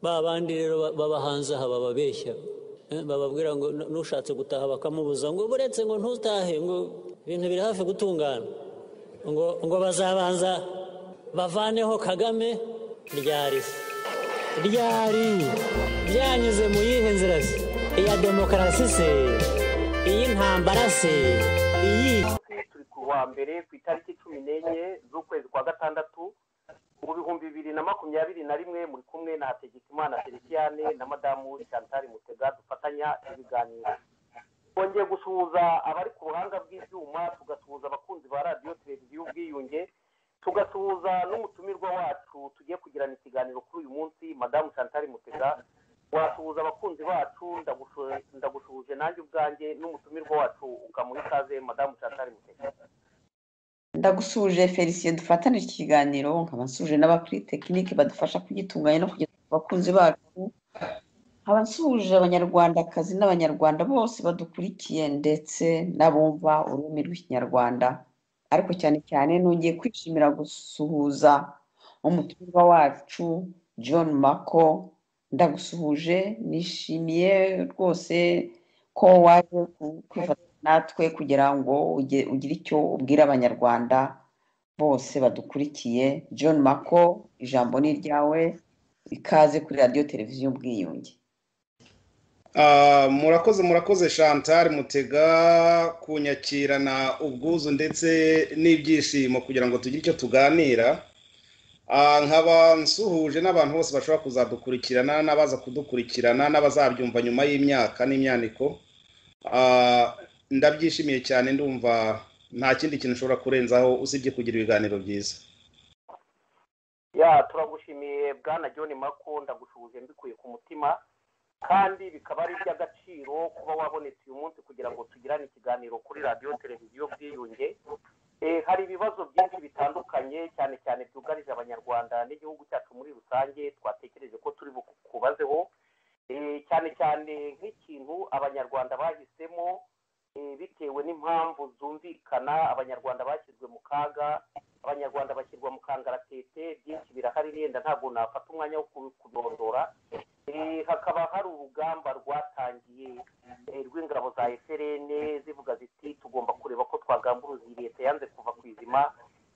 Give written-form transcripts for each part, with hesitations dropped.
babandi rero babahanze aha bababeshya bababwira ngo nushatse gutaha bakamubuza ngo buretse ngo ntutahe ngo ibintu biri hafi gutungana ngo bazabanza bavaneho Kagame ryari byanyuze mu yihe nzira se iya demokarasi se iyi ntambara se iyi turi ku wa mbere ku itariki 14 z'ukwezi kwa gatandatu mu 2021 muri kumwe na Hategekimana Feliciane na Madamu Chantal Mutega dufatanya ibiganiro. Twongeye gusuhuza abari ku ruhanga bw'ibyuma, tugasuhuza abakunzi ba radio televiziyo Ubwiyunge, tugasuhuza n'umutumirwa wacu tugiye kugirana ikiganiro kuri uyu munsi Madamu Chantal Mutega. Wasuhuza abakunzi bacu, ndagusuhuje nanjye ubwanjye n'umutumirwa wacu ukamuha ikaze Madamu Chantal Mutega. Ndagusuhuje Felicien dufatane iki kiganiro, nkabasuhuje n'abakuri tekinike badufasha kugitunganya no kugeza ku bakunzi bacu. Nkabasuhuje abanyarwandakazi n'abanyarwanda bose badukurikiye ndetse n'abumva ururimi rw'ikinyarwanda. Ariko cyane cyane nongeye kwishimira gusuhuza umutumirwa wacu John Mako. Ndagusuhuje, nishimiye rwose ko waje kwifata natwe kugira ngo ugire icyo ubwira abanyarwanda bose badukurikiye. John Mako, ijambo ni ryawe, ikaze kuri radio televiziyo Ubwiyunge. Murakoze Chantal Mutega kunyakirana ubwuzu ndetse n'ibyishimo kugira ngo tugire icyo tuganira. Nkaba nsuhuje n'abantu bose bashobora kuzadukurikirana n'abaza kudukurikirana n'abazabyumva nyuma y'imyaka n'imyaniko. Ndabyishimiye cyane, ndumva nta kindi kintu ushobora kurenzaho usibye kugira ibiganiro byiza. Turagushimiye bwana John Mako, ndagushuhuje mbikuye ku mutima, kandi bikaba ari iby'agaciro kuba wabonetse uyu munsi kugira ngo tugirane ikiganiro kuri radio televiziyo Ubwiyunge. Hari ibibazo byinshi bitandukanye cyane cyane byugarije abanyarwanda n'igihugu cyacu muri rusange, twatekereje ko turi bukubazeho cyane cyane nk'ikintu abanyarwanda bahisemo bitewe n'impamvu zumvikana. Abanyarwanda bashyizwe mu kaga, abanyarwanda bashyirwa mu kangaratete, byinshi birahari yenda ntabwo nafata umwanya wo kubirondora. Hakaba hari urugamba rwatangiye rw'ingabo za FRN zivuga ziti tugomba kureba ko twagamburuza leta yanze kuva ku izima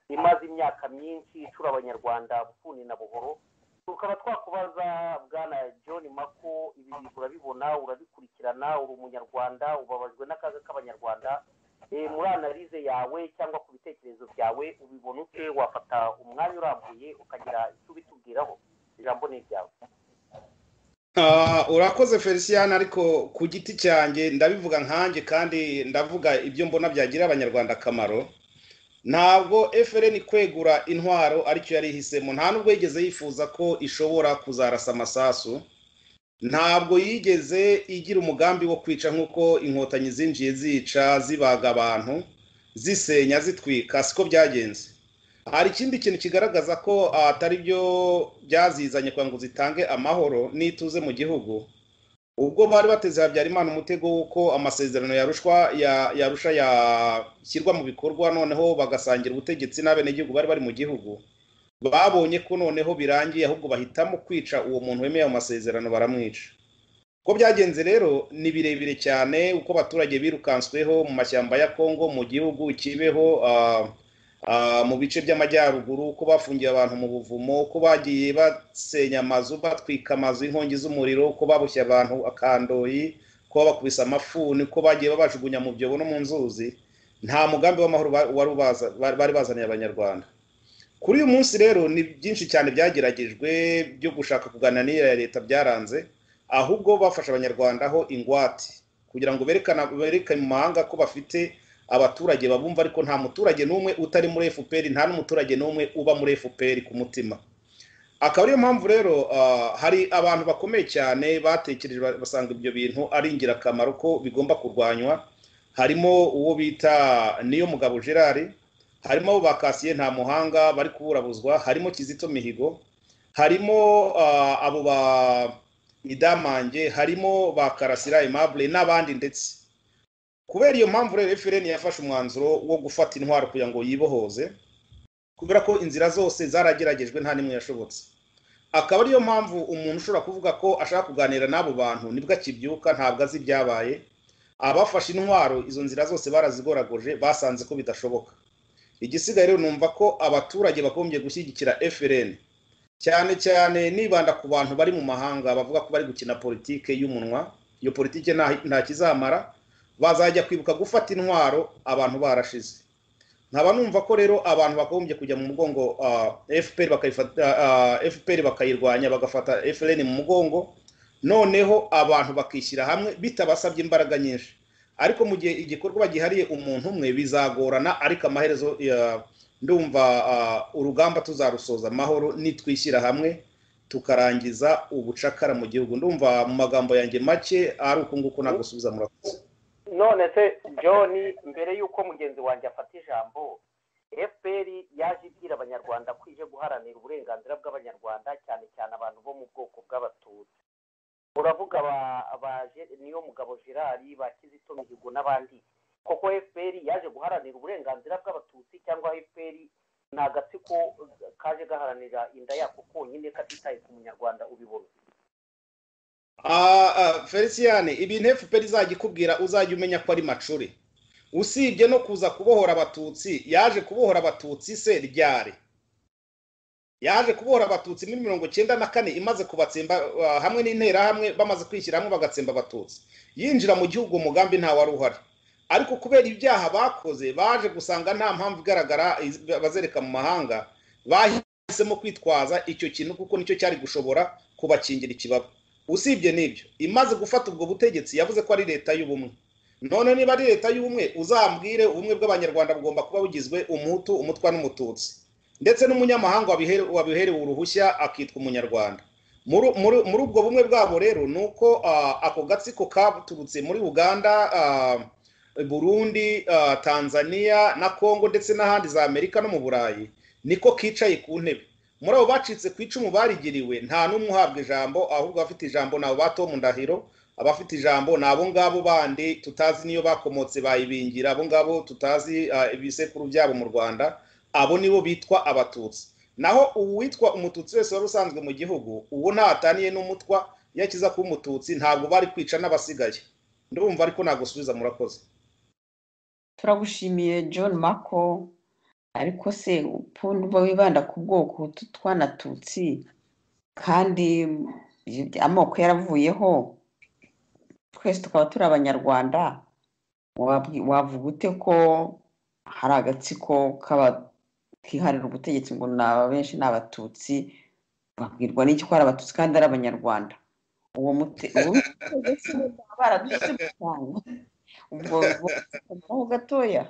imaze imyaka myinshi icura abanyarwanda bufuni na buhoro. Tukaba twakubaza bwana John Mako, ibi bintu urabibona, urabikurikirana, uri umunyarwanda, ubabajwe n'akaga k'abanyarwanda. Muri analize yawe cyangwa ku bitekerezo byawe ubibona ute? Wafata umwanya urambuye ukagira icyo ubitubwiraho, ijambo ni ryawe. Urakoze Feliciane, ariko ku giti cyanjye ndabivuga nkanjye kandi ndavuga ibyo mbona byagira abanyarwanda akamaro. Ntabwo FRN kwegura intwaro aricyo yari ihisemo, nta nubwo yigeze yifuza ko ishobora kuzarasa amasasu, ntabwo yigeze igira umugambi wo kwica nk'uko inkotanyi zinjiye zica, zibaga abantu, zisenya, zitwika. Siko byagenze. Hari ikindi kintu kigaragaza ko atari byo byazizanye kwa ngo zitange amahoro n'ituze mu gihugu. Ubwo bari bateze Habyarimana umutego w'uko amasezerano yarusha yashyirwa mu bikorwa, noneho bagasangira ubutegetsi n'abenegihugu bari bari mu gihugu, babonye ko noneho birangiye, ahubwo bahitamo kwica uwo muntu wemeye ayo masezerano, baramwica. Ko byagenze rero ni birebire cyane, uko abaturage birukansweho mu mashyamba ya Kongo, mu gihugu Kibeho, mu bice by'amajyaruguru, uko bafungiye abantu mu buvumo, uko bagiye basenya amazu, batwika amazu, inkongi z'umuriro, uko babushye abantu akandoyi, uko bakubise amafuni, uko bagiye babajugunya mu byobo no mu nzuzi. Nta mugambi w'amahoro bari bazaniye abanyarwanda. Kuri uyu munsi rero ni byinshi cyane byageragejwe byo gushaka kuganira n'iya leta, byaranze, ahubwo bafasha abanyarwanda aho ingwate kugira ngo bereke mu mahanga ko bafite abaturage babumva, ariko nta muturage n'umwe utari muri FPR, nta n'umuturage n'umwe uba muri FPR ku mutima. Akaba ariyo mpamvu rero hari abantu bakomeye cyane batekereje basanga ibyo bintu ari ingirakamaro ko bigomba kurwanywa. Harimo uwo bita Niyomugabo Gerard, harimo abo bakasiye nta muhanga bari kuburabuzwa, harimo Kizito Mihigo, harimo abo ba Idamange, harimo ba Karasira Aimable n'abandi. Ndetse kubera iyo mpamvu rero FRN yafashe umwanzuro wo gufata intwaro kugira ngo yibohoze, kubera ko inzira zose zarageragejwe nta nimwe yashobotse. akaba ariyo mpamvu umuntu ushobora kuvuga ko ashaka kuganira n'abo bantu nibwo akibyuka ntabwo azi ibyabaye. Abafashe intwaro izo nzira zose barazigoragoje basanze ko bidashoboka. Igisigaye rero numva ko abaturage bakomeje gushyigikira FRN, cyane cyane nibanda ku bantu bari mu mahanga bavuga ko bari gukina politike y'umunwa. Iyo politike nta kizamara, bazajya kwibuka gufata intwaro abantu barashize. Nkaba numva ko rero abantu bakomeje kujya mu mugongo FPR bakayirwanya bagafata FRN mu mugongo, noneho abantu bakishyira hamwe bitabasabye imbaraga nyinshi. Ariko mu gihe igikorwa bagihariye umuntu umwe bizagorana, ariko amaherezo ndumva urugamba tuzarusoza amahoro nitwishyira hamwe tukarangiza ubucakara mu gihugu. Ndumva mu magambo yanjye make ari uko nguko nagusubiza murakoze. None se John, mbere y'uko mugenzi wanjye afata ijambo, FPR yaje ibwira abanyarwanda ko ije guharanira uburenganzira bw'abanyarwanda, cyane cyane abantu bo mu bwoko bw'abatutsi. Uravuga niyo mugabo Gerard, ba Kizito Mihigo n'abandi, koko FPR yaje guharanira uburenganzira bw'abatutsi cyangwa FPR ni agatsiko kaje gaharanira inda yako konyine katitaye ku munyarwanda ubibona? Feliciane, ibintu FPR izajya ikubwira uzajya umenya ko ari macuri. Usibye no kuza kubohora abatutsi, yaje kubohora abatutsi se ryari? Yaje kubohora abatutsi muri 1994 imaze kubatsemba hamwe n'intera hamwe, bamaze kwishyira hamwe bagatsemba abatutsi. Yinjira mu gihugu umugambi nta wari uhari, ariko kubera ibyaha bakoze baje gusanga nta mpamvu igaragara bazereka mu mahanga, bahisemo kwitwaza icyo kintu kuko nicyo cyari gushobora kubakingira ikibaba. Usibye n'ibyo, imaze gufata ubwo butegetsi yavuze ko ari leta y'ubumwe. None niba ari leta y'ubumwe, uzambwire ubumwe bw'abanyarwanda bugomba kuba bugizwe umuhutu, umutwa n'umututsi, ndetse n'umunyamahanga wabiherewe uruhushya akitwa umunyarwanda. Muri ubwo bumwe bwabo rero nuko ako gatsiko katurutse muri Uganda, Burundi, Tanzania na Kongo ndetse n'ahandi za Amerika no mu Burayi niko kicaye ku ntebe. Muri abo bacitse ku icumu barigiriwe nta n'umwe uhabwa ijambo, ahubwo abafite ijambo nabo ba Tom Ndahiro, abafite ijambo nabo ngabo bandi tutazi niyo bakomotse bayibingira, abo ngabo tutazi ibisekuru byabo mu Rwanda, abo nibo bitwa abatutsi. Naho uwitwa umututsi wese wari usanzwe mu gihugu, uwo ntataniye n'umutwa yakiza kuba umututsi, ntabwo bari kwica n'abasigaye. Ndumva ariko nagusubiza murakoze. Turagushimiye John Mako, ariko se uba wibanda ku bwoko twanatutsi kandi amoko yaravuyeho, twese tukaba turi abanyarwanda, wavuga ute ko hari agatsiko kiharira ubutegetsi ngo benshi n'abatutsi, babwirwa n'iki ko ari abatutsi kandi ari abanyarwanda? Uwo mutegetsi baradusebye cyane. Ubwo gatoya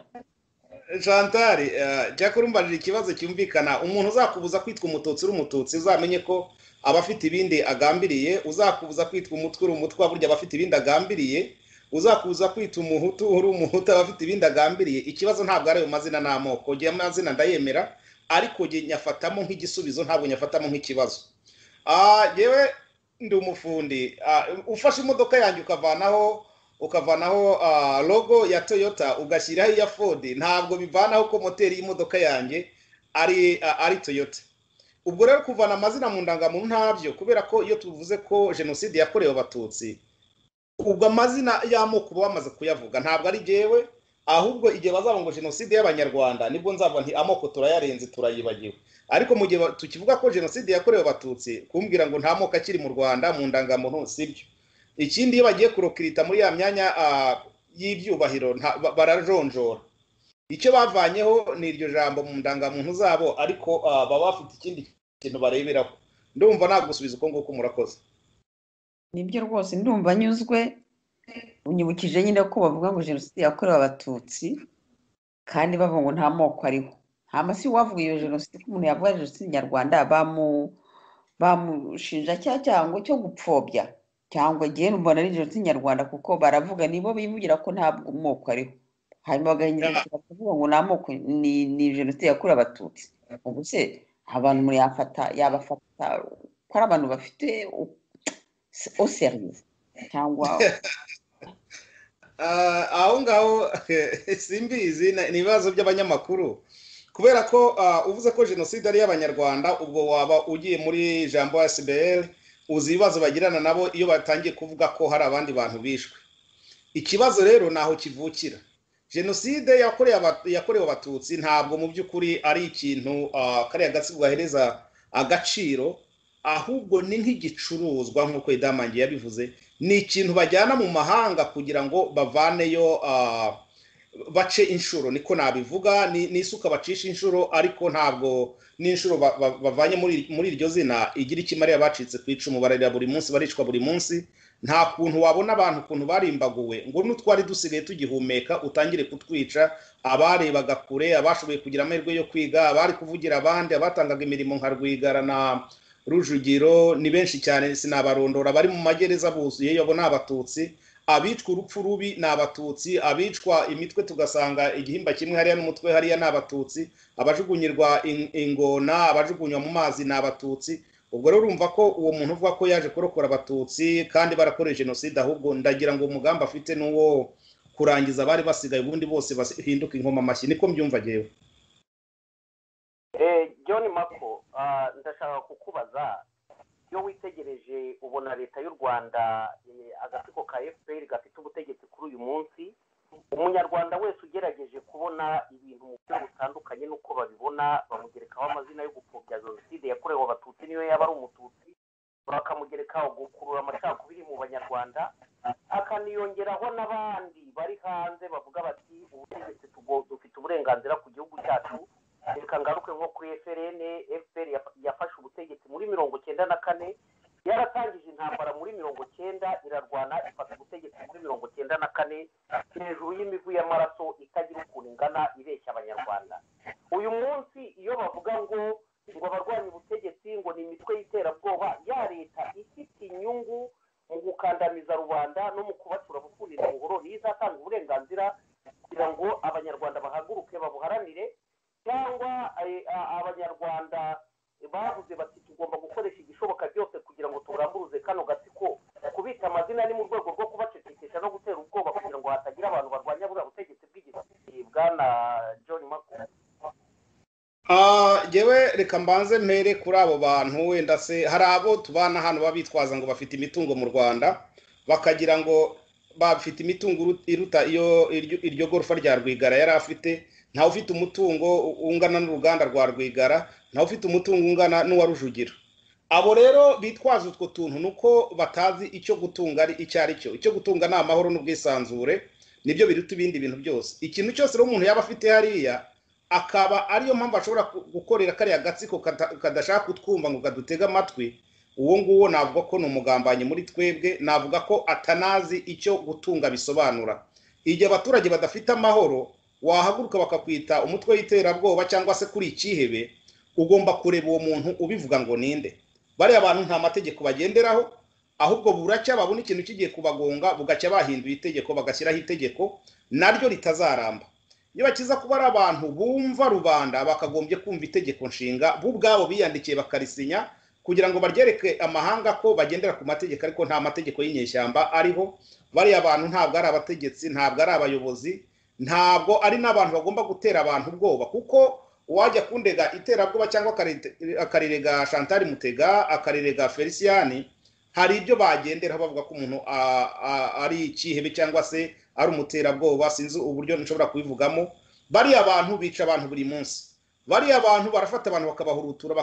Chantal, jya kurumbarira ikibazo cyumvikana. Umuntu uzakubuza kwitwa umututsi uri umututsi, uzamenye ko abafite ibindi agambiriye. Uzakubuza kwitwa umutwe uri umutwa, burya abafite ibindi agambiriye. Uzakubuza kwitwa umuhutu uri umuhutu, abafite ibindi agambiriye. Ikibazo ntabwo ari ayo mazina n'amoko. Giye amazina ndayemera, ariko nyafatamo nk'igisubizo, ntabwo nyafatamo nk'ikibazo. Yewe ndi umufundi, ufashe imodoka yanjye ukavanaho logo ya Toyota ugashyiraho iya Ford, ntabwo bivanaho ko moteri y'imodoka yanjye ari Toyota. Ubwo rero kuvana amazina mu ndangamuntu ntabyo, kubera ko iyo tuvuze ko jenoside yakorewe abatutsi, ubwo amazina y'amoko bamaze kuyavuga, ntabwo ari jewe, ahubwo igihe bazaba ngo jenoside y'abanyarwanda nibwo nzavuga nti amoko turayarenze turayibagiwe. Ariko mu gihe tukivuga ko jenoside yakorewe abatutsi, kumbwira ngo nta moko akiri mu Rwanda mu ndangamuntu sibyo. Ikindi iyo bagiye kurokirita muri ya myanya y'ibyubahiro barajonjora. Icyo bavanyeho ni iryo jambo mu ndangamuntu zabo, ariko baba bafite ikindi kintu bareberaho. Ndumva nagusubiza uko nguko murakoze. Nibyo rwose, ndumva nyuzwe. Unyibukije nyine ko bavuga ngo jenoside yakorewe abatutsi kandi bavuga ngo nta moko ariho. Nta masi wavuga iyo jenoside, ko umuntu yavuga jenoside nyarwanda bamushinja cyangwa cyo gupfobya, cyangwa igihe mbona ari jenoside nyarwanda kuko baravuga nibo bivugira ko nta moko ariho, hanyuma bagahindura bakavuga ngo nta moko, ni jenoside yakorewe abatutsi. Ubwo se abantu muri yabafata ko ari abantu bafite oseriye cyangwa aho ngaho simbizi, ni ibibazo by'abanyamakuru. kubera ko uvuze ko jenoside ari y'abanyarwanda ubwo waba ugiye muri jambo SBL uzi ibibazo bagirana nabo iyo batangiye kuvuga ko hari abandi bantu bishwe. Ikibazo rero naho kivukira. Jenoside yakorewe abatutsi ntabwo mu by'ukuri ari ikintu kariya gatsiko gahereza agaciro, ahubwo ni nk'igicuruzwa nk'uko Idamange yabivuze, ni ikintu bajyana mu mahanga kugira ngo bavaneyo bace inshuro, niko nabivuga, ni isuka bacisha inshuro, ariko ntabwo n'inshuro bavanye muri iryo zina igira ikimariya bacitse ku icumu, bararira buri munsi, baricwa buri munsi. Nta kuntu wabona abantu kuntu barimbaguwe ngo n'utwari dusigaye tugihumeka utangire kutwica, abarebaga kure, abashoboye kugira amahirwe yo kwiga, abari kuvugira abandi, abatangaga imirimo nka Rwigara na Rujugiro, ni benshi cyane sinabarondora, bari mu magereza buzuye, yabo ni abatutsi. Abicwa urupfu rubi ni abatutsi, abicwa imitwe tugasanga igihimba kimwe hariya n'umutwe hariya ni abatutsi, abajugunyirwa ingona, abajugunywa mu mazi ni abatutsi. Ubwo rero urumva ko uwo muntu uvuga ko yaje kurokora abatutsi kandi barakoreje jenoside, ahubwo ndagira ngo umugambi afite n'uwo kurangiza abari basigaye, ubundi bose bahinduka inkoma amashyi. Niko mbyumva jewe. John Mako, ndashaka kukubaza, iyo witegereje ubona leta y'u Rwanda agatsiko ka FPR gafite ubutegetsi kuri uyu munsi, umunyarwanda wese ugerageje kubona ibintu mu buryo butandukanye n'uko babibona, bamugerekaho amazina yo gupfobya jenoside yakorewe abatutsi niyo yaba ari umututsi, bakamugerekaho gukurura amacakubiri mu banyarwanda, akaniyongeraho n'abandi bari hanze bavuga bati ubutegetsi dufite uburenganzira ku gihugu cyacu. Reka ngaruke nko kuri FPR yafashe ubutegetsi muri 1994, yaratangije intambara muri 1990, irarwana ifata ubutegetsi muri 1994 hejuru y'imivu y'amaraso itagira ukuntu ingana, ibeshya abanyarwanda. Uyu munsi iyo bavuga ngo abarwanya ubutegetsi ngo ni imitwe y'iterabwoba, ya leta ifite inyungu mu gukandamiza rubanda no mu kubacura gukundira buhoro, niyo izatanga uburenganzira kugira ngo abanyarwanda bahaguruke babuharanire, cyangwa abanyarwanda bavuze bati tugomba gukoresha igishoboka byose kugira ngo tugamburuze kano gatsiko, kubita amazina ni mu rwego rwo kubacecekesha no gutera ubwoba kugira ngo hatagira abantu barwanya buriya butegetsi bw'igihugu. Bwana John Mako, jewe reka mbanze mpere kuri abo bantu. Wenda se hari abo tubana hano babitwaza ngo bafite imitungo mu Rwanda, bakagira ngo bafite imitungo iruta iryo gorofa rya Rwigara yari afite. Ntawe ufite umutungo ungana n'uruganda rwa Rwigara, ntawe ufite umutungo ungana n'uwa Rujugiro. Abo rero bitwaza utwo tuntu nuko batazi icyo gutunga ari icyo ari cyo. Icyo gutunga ni amahoro n'ubwisanzure, nibyo biruta ibindi bintu byose. Ikintu cyose rero umuntu yaba afite hariya, akaba ariyo mpamvu ashobora gukorera kariya gatsiko kadashaka kutwumva ngo kadutega amatwi, uwo nguwo navuga ko ni umugambanyi muri twebwe, navuga ko atanazi icyo gutunga bisobanura. Igihe abaturage badafite amahoro, wahaguruka bakakwita umutwe w'iterabwoba cyangwa se kuri ikihebe, ugomba kureba uwo muntu ubivuga ngo ninde. Bariya abantu nta mategeko bagenderaho, ahubwo buracya babona ikintu kigiye kubagonga, bugacya bahinduye itegeko, bagashyiraho itegeko naryo ritazaramba. Iyo bakiza kuba ari abantu bumva rubanda, bakagombye kumva itegeko nshinga, bo ubwabo biyandikiye bakarisinya kugira ngo baryereke amahanga ko bagendera ku mategeko, ariko nta mategeko y'inyeshyamba ariho. Bariya abantu ntabwo ari abategetsi, ntabwo ari abayobozi, ntabwo ari n'abantu bagomba gutera abantu ubwoba, kuko wajya kundega iterabwoba cyangwa akarirega Chantal Mutega, akarirega Felician, hari ibyo bagendera bavuga ko umuntu ari ikihebe cyangwa se ari umuterabwoba, sinzi uburyo nshobora kubivugamo. Bariya abantu bica abantu buri munsi, bariya abantu barafata abantu bakabahurutura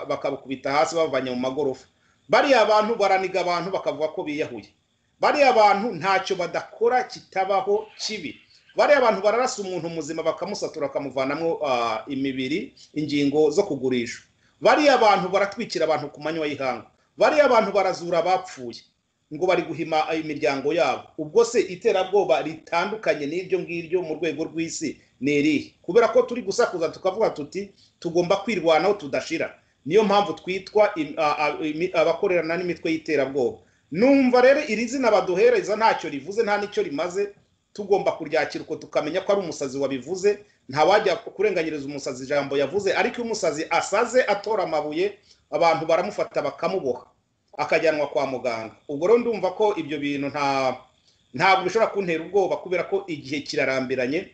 bakabukubita hasi bavanye mu magorofa, bariya abantu baraniga abantu bakavuga ko biyahuye, bariya abantu ntacyo badakora kitabaho kibi, bariya abantu bararasa umuntu muzima bakamusatura bakamuvanamo imibiri, ingingo zo kugurisha, bariya abantu baratwikira abantu ku manywa y'ihanga, bariya abantu barazura abapfuye ngo bari guhima imiryango yabo. Ubwo se iterabwoba ritandukanye n'iryo ngiryo mu rwego rw'isi ni irihe? Kubera ko turi gusakuza tukavuga tuti tugomba kwirwanaho tudashira, niyo mpamvu twitwa abakorerana n'imitwe y'iterabwoba. Numva rero iri zina baduhereza ntacyo rivuze, nta nicyo rimaze. Tugomba kuryakira uko tukamenya ko ari umusazi wabivuze. Nta wajya kurenganyiriza umusazi ijambo yavuze, ariko iyo umusazi asaze atora amabuye, abantu baramufata bakamuboha akajyanwa kwa muganga. Ubwo rero ndumva ko ibyo bintu ntabwo bishobora kuntera ubwoba, kubera ko igihe kirarambiranye.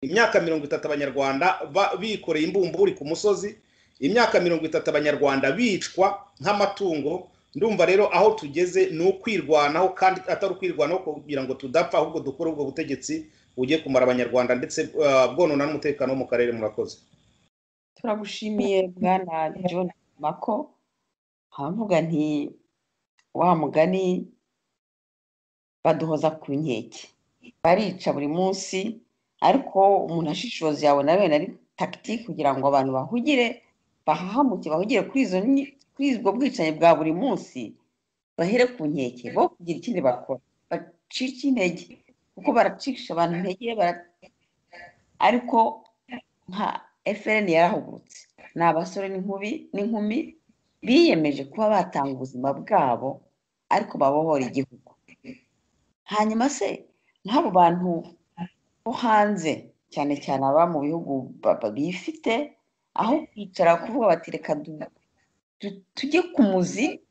imyaka 30 abanyarwanda bikoreye imbumburi ku musozi, imyaka 30 abanyarwanda bicwa nk'amatungo. Ndumva rero aho tugeze ni ukwirwanaho, kandi atari ukwirwanaho kugira ngo tudapfa, ahubwo dukore ubwo butegetsi bugiye kumara abanyarwanda ndetse bwonona n'umutekano wo mu karere. Murakoze. turagushimiye bwana John Mako. havuga nti wa mugani baduhoza ku nkeke, barica buri munsi, ariko umuntu ashishoza yabona bene ari tactique kugira ngo abantu bahugire, bahahamuke, bahugire kuri ubwo bwicanyi bwa buri munsi, bahere ku nkeke bo kugira ikindi bakora, bacika intege, kuko baracisha abantu intege. Ariko nka FRN yarahugutse, ni abasore n'inkumi biyemeje kuba batanga ubuzima bwabo ariko babohora igihugu. Hanyuma se nk'abo bantu bo hanze, cyane cyane aba mu bihugu bifite, aho kwicara kuvuga bati reka tujye ku muzi,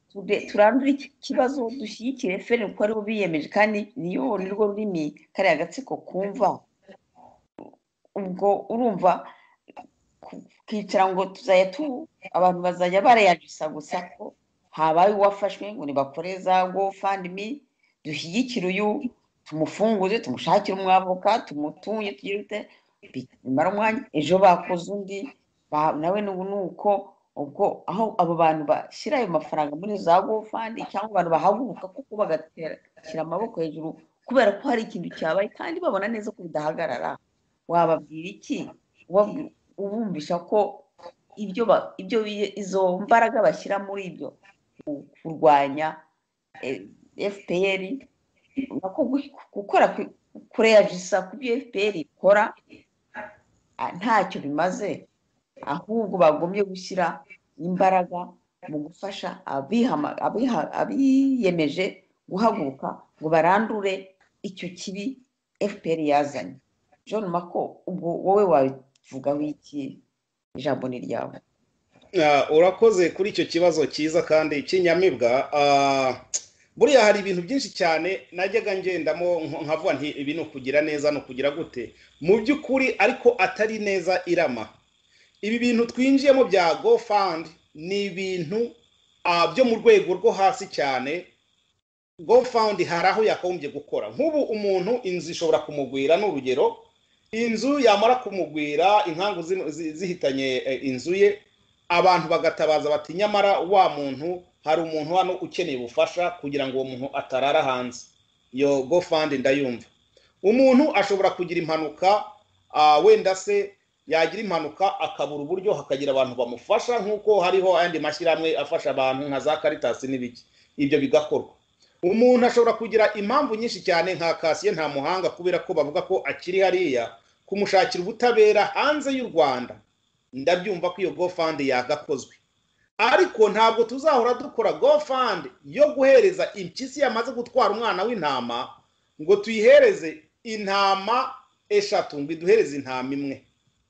turandure iki kibazo, dushyigikire FRN kuko aribo biyemeje, kandi nirwo rurimi kariya agatsiko kumva. Ubwo urumva kwicara ngo tuzajya abantu bazajya barayagisa gusa ko habaye uwafashwe ngo nibakore za GoFundMe, dushyigikire uyu, tumufunguze, tumushakire umwavoka, tumutunye, tugirute, bimara umwanya, ejo bakoze undi nawe nuko. Ubwo aho abo bantu bashyira ayo mafaranga muri za GoFundMe, cyangwa abantu bahaguruka kuko bagashyira amaboko hejuru kubera ko hari ikintu cyabaye kandi babona neza ko bidahagarara, wababwira iki? Ubumvisha ko izo mbaraga bashyira muri ibyo kurwanya FPR, gukora kureyajisa ku byo FPR ikora ntacyo bimaze, ahubwo bagombye gushyira imbaraga mu gufasha abiyemeje guhaguruka ngo barandure icyo kibi FPR yazanye. John Mako, ubwo wowe wabivugaho iki? Ijambo ni ryawe. Urakoze kuri icyo kibazo cyiza kandi cy'inyamibwa. Buriya hari ibintu byinshi cyane najyaga ngendamo nkavuga nti ibi ni ukugira neza, no kugira gute mu by'ukuri, ariko atari neza irama. Ibi bintu twinjiyemo bya GoFund ni ibintu byo mu rwego rwo hasi cyane. GoFund hari aho yakagombye gukora. Nk'ubu umuntu inzu ishobora kumugwira, n'urugero inzu yamara kumugwira, inkangu zihitanye inzu ye, abantu bagatabaza bati nyamara wa muntu, hari umuntu hano ukeneye ubufasha kugira ngo uwo muntu atarara hanze. Yo GoFund ndayumva. Umuntu ashobora kugira impanuka, wenda se yagira impanuka akabura uburyo, hakagira abantu bamufasha, nk'uko hariho ayandi mashyirahamwe afasha abantu nka za Caritas n'ibiki, ibyo bigakorwa. Umuntu ashobora kugira impamvu nyinshi cyane, nka Kasiye nta muhanga, kubera ko bavuga ko akiri hariya, kumushakira ubutabera hanze y'u Rwanda. Ndabyumva ko iyo GoFund yagakozwe, ariko ntabwo tuzahora dukora GoFund yo guhereza impyisi yamaze gutwara umwana w'intama ngo tuyihereze intama 3, ngo iduhereze intama 1.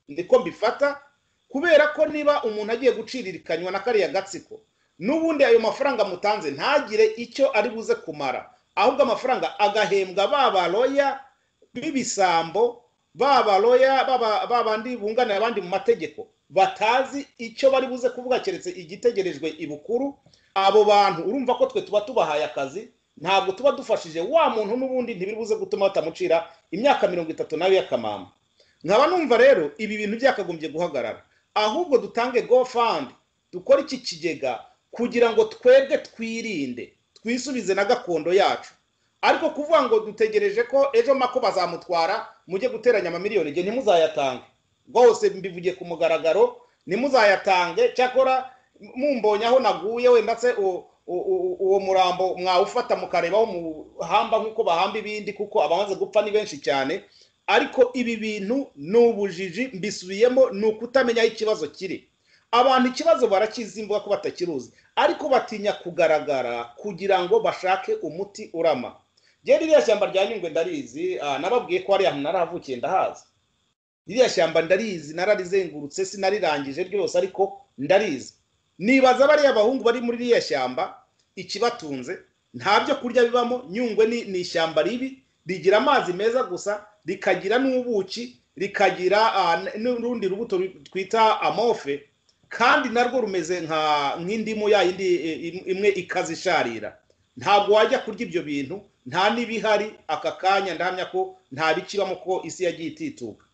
Ndiko mbifata, kubera ko niba umuntu agiye guciririkanywa na kariya gatsiko, n'ubundi ayo mafaranga mutanze ntagire icyo ari buze kumara, ahubwo amafaranga agahembwa babaloya bibisambo, babaloya babandi bunganira abandi mu mategeko, batazi icyo bari buze kuvuga keretse igitegerejwe ibukuru. Abo bantu urumva ko twe tuba tubahaye akazi, ntabwo tuba dufashije wa muntu, n'ubundi ntibiri buze gutuma batamucira imyaka 30 nawe yakamama. Nkaba numva rero ibi bintu byakagombye guhagarara, ahubwo dutange GoFund, dukora iki kigega kugira ngo twebwe twirinde, twisubize na gakondo yacu. Ariko kuvuga ngo dutegereje ko ejo Mako bazamutwara mujye guteranya amamiliyoni, nge ntimuzayatange rwose, mbivugiye ku mugaragaro, ntimuzayatange. Cyakora mumbonye aho naguye, wenda se uwo murambo mwawufata mukarebaho muhamba nk'uko bahamba ibindi, kuko abamaze gupfa ni benshi cyane. Ariko ibi bintu n'ubujiji, mbisubiyemo, ni ukutamenya aho ikibazo kiri. Abantu ikibazo barakizimbuka ko batakiruzi, ariko batinya kugaragara kugira ngo bashake umuti urama. Genda iriya shyamba rya Nyungwe ndarizi, nababwiye ko ari ahantu naravukiye ndahazi. Iriya shyamba ndarizi, nararizengurutse, sinarirangije ryose, ariko ndarizi. Nibaza bariya abahungu bari muri iriya shyamba ikibatunze nta byo kurya bibamo. Nyungwe ni ishyamba ribi, rigira amazi meza gusa, rikagira n'ubuki, rikagira n'urundi rubuto twita amofe kandi narwo rumeze nk'indimu ya yindi imwe ikazisharira. Ntabwo wajya kurya ibyo bintu, nta n'ibihari aka kanya ndahamya ko nta bikibamo ko isi yagiye itituka.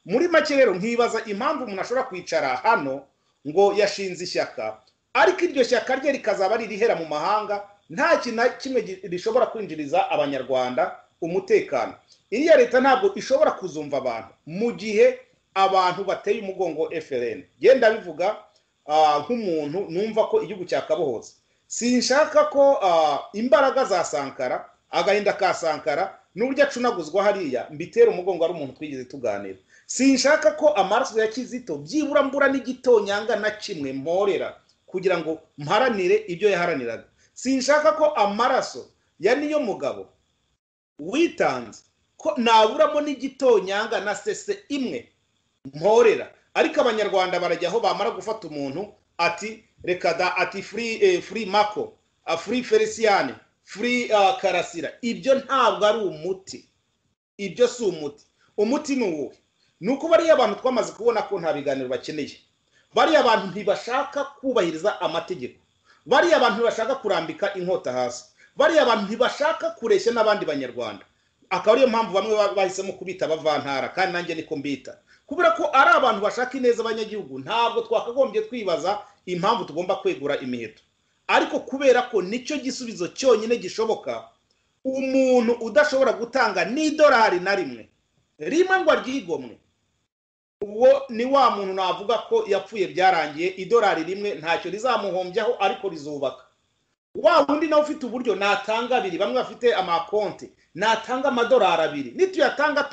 Muri make rero nkibaza impamvu umuntu ashobora kwicara hano ngo yashinze ishyaka ariko iryo shyaka rye rikazaba ririhera mu mahanga, nta kintu kimwe rishobora kwinjiriza abanyarwanda umutekano. Iriya leta ntabwo ishobora kuzumva abantu mu gihe abantu bateye umugongo FRN. Genda bivuga nk'umuntu numva ko igihugu cyakabohotse. Sinshaka ko imbaraga za Sankara, agahinda ka Sankara n'uburyo acunaguzwa hariya mbitera umugongo ari umuntu twigeze tuganira. Sinshaka ko amaraso ya Kizito byibura mbura n'igitonyanga na kimwe mporera kugira ngo mparanire ibyo yaharaniraga. Sinshaka ko amaraso ya Niyomugabo witanze ko naburamo n'igitonyanga na sese imwe mporera. Ariko abanyarwanda barajyaho bamara gufata umuntu ati reka da ati free Mako, free Feliciane, free Karasira. Ibyo ntabwo ari umuti, ibyo si umuti. Umuti ni uwo, nuko bari abantu twamaze kubona ko nta biganiro bakeneye. Bari abantu ntibashaka kubahiriza amategeko, bari abantu ntibashaka kurambika inkota hasi, bari abantu ntibashaka kureshya n'abandi banyarwanda. Akaba ariyo mpamvu bamwe bahisemo kubita abavantara, kandi nanjye niko mbita, kubera ko ari abantu bashaka ineza abanyagihugu. Ntabwo twakagombye twibaza impamvu tugomba kwegura imiheto, ariko kubera ko nicyo gisubizo cyonyine gishoboka. Umuntu udashobora gutanga n'idolari na rimwe ngo aryigomwe, uwo ni wa muntu navuga ko yapfuye byarangiye. Idolari rimwe ntacyo rizamuhombyaho ariko rizubaka. Wa wundi nawe ufite uburyo natanga abiri, bamwe bafite amakonti, natanga amadolari 2, nituyatanga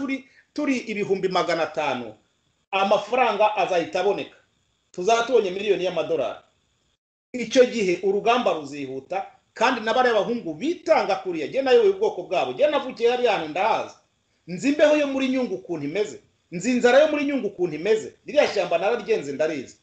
turi ibihumbi 500, amafaranga azahita aboneka, tuzatubonye miliyoni y'amadolari. Icyo gihe urugamba ruzihuta, kandi nabare abahungu bitanga kuriya. Je nayo ubwoko bwabo, je navukiye hari hano ndahaza, nzimbeho yo muri Nyungwe ukuntu imeze, nzinzara yo muri Nyungwe ukuntu imeze, ririya shyamba nararyenze ndarizi.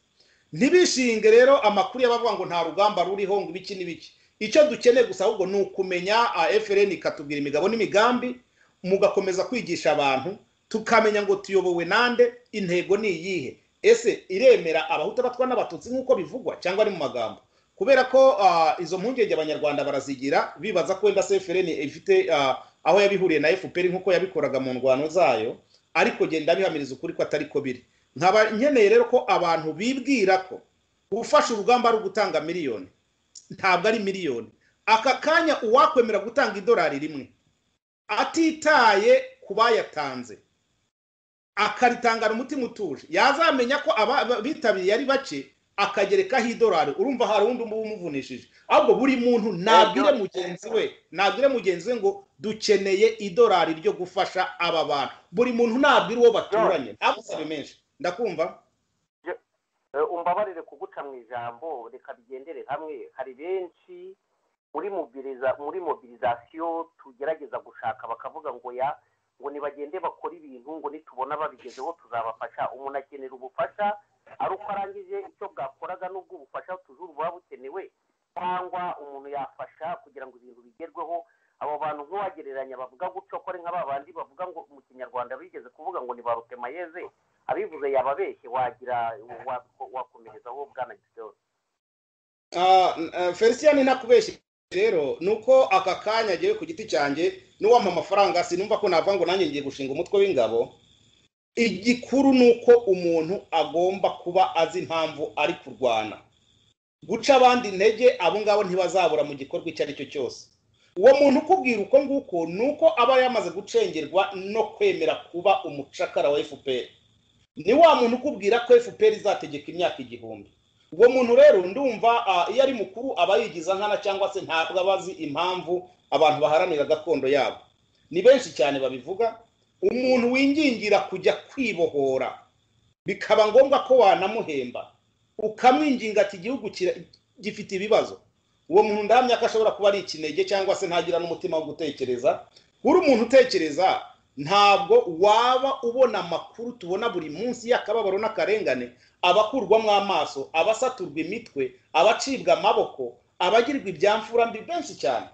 Ntibishinge rero amakuru y'abavuga ngo nta rugamba ruriho ngo ibiki n'ibiki. Icyo dukeneye gusa ahubwo ni ukumenya FRN ikatubwira imigabo n'imigambi, mugakomeza kwigisha abantu, tukamenya ngo tuyobowe nande, intego ni iyihe. Ese iremera abahuta batwa n'abatutsi nk'uko bivugwa cyangwa ari mu magambo? Kubera ko izo mpungenge abanyarwanda barazigira, bibaza ko wenda FRN ifite aho yabihuriye na FPR nk'uko yabikoraga mu ndwano zayo, ariko genda bihamiriza ukuri ko atari ko biri. Nkaba nkeneye rero ko abantu bibwira ko gufasha urugamba ari gutanga miliyoni, ntabwo ari miliyoni. Aka kanya uwakwemera gutanga idolari rimwe atitaye kubayatanze, akaritangana umutima utuje, yazamenya ko bitabiriye ari bake, akagerekaho idolari. Urumva hari undi umuvunishije. Ahubwo buri muntu nabwire mugenzi we ngo dukeneye idolari ryo gufasha aba bantu. Buri muntu nabwire uwo baturanye, ntamusabe menshi. Ndakumva umbabarire kuguca mu ijambo, reka bigendere hamwe. Hari benshi muri mobilisation tugerageza gushaka, bakavuga ngo ngo nibagende bakora ibintu, ngo nitubona babigezeho tuzabafasha. Umuntu akenera ubufasha ari uko arangije icyo bwakoraga, n'ubwo ubufasha tujuru buba bukenewe, cyangwa umuntu yafasha kugira ngo ibintu bigerweho. Abo bantu nk'uwagereranya bavuga gutyo ko ari nk'abandi bavuga ngo mu Kinyarwanda bigeze kuvuga ngo ni ba Rutemayeze, abivuze yababeshye. Wakomereza aho bwana Gideon. Feliciane nakubeshye rero, nuko aka kanya agiye ku giti cyanjye n'uwampa amafaranga sinumva ko navuga ngo nanjye ngiye gushinga umutwe w'ingabo. Igikuru nuko umuntu agomba kuba azi impamvu ari kurwana. Guca abandi intege, abo ngabo ntibazabura mu gikorwa icyo ari cyo cyose. Uwo muntu ukubwira uko nguko nuko aba yamaze gucengerwa no kwemera kuba umucakara wa FPR. Ni wa muntu ukubwira ko FPR izategeka imyaka 1000. Uwo muntu rero ndumva iyo ari mukuru aba yigiza nkana, cyangwa se ntabwo abazi impamvu abantu baharanira gakondo yabo. Ni benshi cyane babivuga. Umuntu wingingira kujya kwibohora, bikaba ngombwa ko wanamuhemba, ukamwinginga ati igihugu gifite ibibazo. Uwo muntu ndahamya ko ashobora kuba ari ikinege, cyangwa se ntagira n'umutima wo gutekereza. Uri umuntu utekereza, ntabwo waba ubona amakuru tubona buri munsi y'akababaro n'akarengane, abakurwamo amaso, abasaturwa imitwe, abacibwa amaboko, abagirirwa ibyamfura mbi benshi cyane,